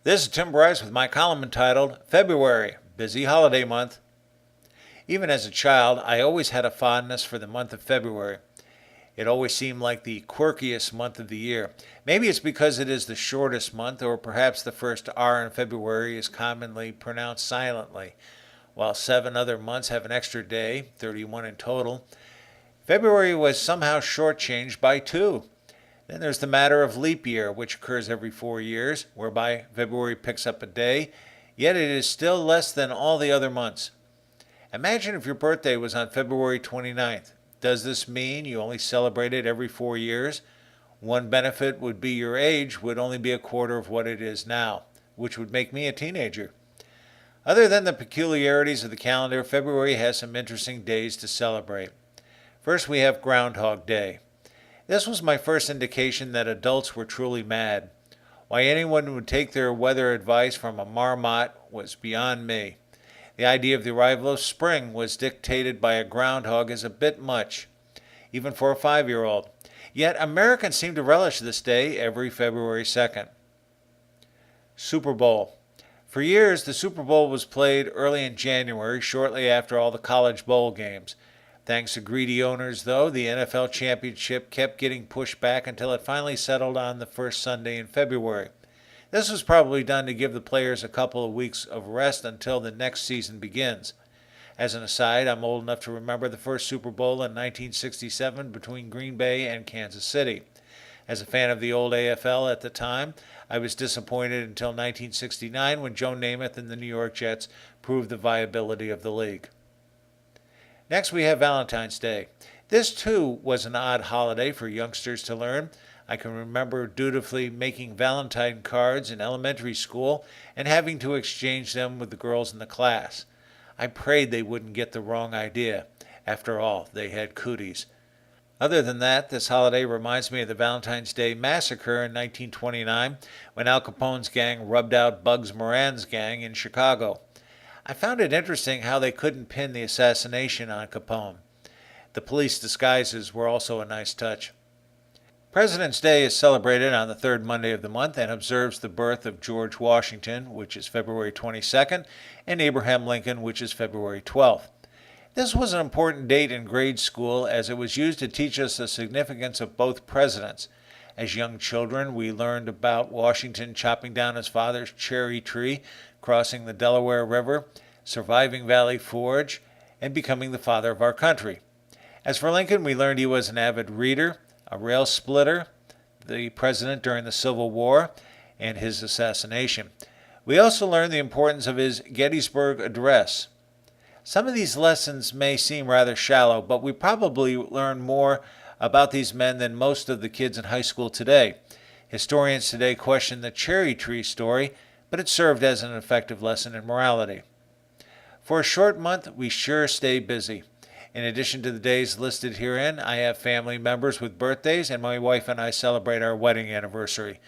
This is Tim Bryce with my column entitled February, Busy Holiday Month. Even as a child, I always had a fondness for the month of February. It always seemed like the quirkiest month of the year. Maybe it's because it is the shortest month, or perhaps the first R in February is commonly pronounced silently. While 7 other months have an extra day, 31 in total, February was somehow shortchanged by 2. Then there's the matter of leap year, which occurs every 4 years, whereby February picks up a day, yet it is still less than all the other months. Imagine if your birthday was on February 29th. Does this mean you only celebrate it every 4 years? One benefit would be your age would only be a quarter of what it is now, which would make me a teenager. Other than the peculiarities of the calendar, February has some interesting days to celebrate. First, we have Groundhog Day. This was my first indication that adults were truly mad. Why anyone would take their weather advice from a marmot was beyond me. The idea of the arrival of spring was dictated by a groundhog is a bit much, even for a 5-year-old. Yet Americans seem to relish this day every February 2nd. Super Bowl. For years, the Super Bowl was played early in January, shortly after all the college bowl games. Thanks to greedy owners, though, the NFL championship kept getting pushed back until it finally settled on the first Sunday in February. This was probably done to give the players a couple of weeks of rest until the next season begins. As an aside, I'm old enough to remember the first Super Bowl in 1967 between Green Bay and Kansas City. As a fan of the old AFL at the time, I was disappointed until 1969 when Joe Namath and the New York Jets proved the viability of the league. Next, we have Valentine's Day. This, too, was an odd holiday for youngsters to learn. I can remember dutifully making Valentine cards in elementary school and having to exchange them with the girls in the class. I prayed they wouldn't get the wrong idea. After all, they had cooties. Other than that, this holiday reminds me of the Valentine's Day Massacre in 1929 when Al Capone's gang rubbed out Bugs Moran's gang in Chicago. I found it interesting how they couldn't pin the assassination on Capone. The police disguises were also a nice touch. President's Day is celebrated on the third Monday of the month and observes the birth of George Washington, which is February 22nd, and Abraham Lincoln, which is February 12th. This was an important date in grade school as it was used to teach us the significance of both presidents. As young children, we learned about Washington chopping down his father's cherry tree, crossing the Delaware River, surviving Valley Forge, and becoming the father of our country. As for Lincoln, we learned he was an avid reader, a rail splitter, the president during the Civil War, and his assassination. We also learned the importance of his Gettysburg Address. Some of these lessons may seem rather shallow, but we probably learn more about these men than most of the kids in high school today. Historians today question the cherry tree story, but it served as an effective lesson in morality. For a short month, we sure stay busy. In addition to the days listed herein, I have family members with birthdays, and my wife and I celebrate our wedding anniversary.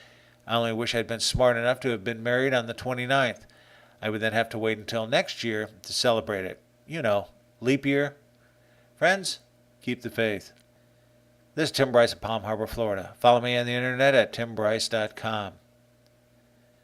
I only wish I'd been smart enough to have been married on the 29th. I would then have to wait until next year to celebrate it. You know, leap year. Friends, keep the faith. This is Tim Bryce of Palm Harbor, Florida. Follow me on the internet at timbryce.com.